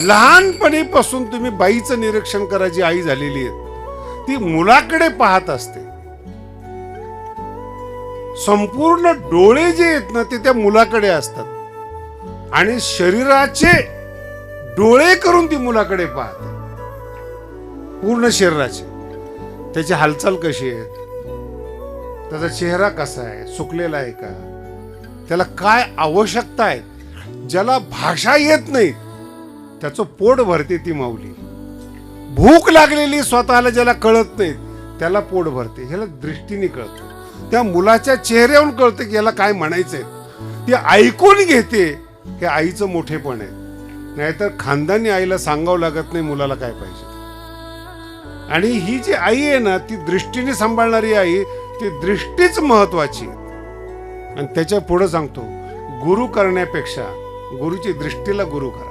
लहानपणीपासून तुम्ही बाईचं निरीक्षण करा, जी आई झालेली आहे ती मुलाकडे पाहत असते. संपूर्ण डोळे जे आहेत ना ते त्या मुलाकडे असतात आणि शरीराचे डोळे करून ती मुलाकडे पाहते, पूर्ण शरीराचे. त्याची हालचाल कशी आहे, त्याचा चेहरा कसा आहे, सुकलेला आहे का, त्याला काय आवश्यकता आहे. ज्याला भाषा येत नाही त्याचं पोट भरते ती माऊली. भूक लागलेली स्वतःला ज्याला कळत नाही त्याला पोट भरते. ह्याला दृष्टीने कळतं, त्या मुलाच्या चेहऱ्यावरून कळतं की याला काय म्हणायचंय. ती ऐकून घेते. हे आईचं मोठेपण आहे. नाहीतर खानदानी आईला सांगावं लागत नाही मुलाला काय पाहिजे. आणि ही जी आई आहे ना ती दृष्टीने सांभाळणारी आई, ती दृष्टीच महत्वाची. आणि त्याच्या पुढे सांगतो, गुरु करण्यापेक्षा गुरुची दृष्टीला गुरु करा.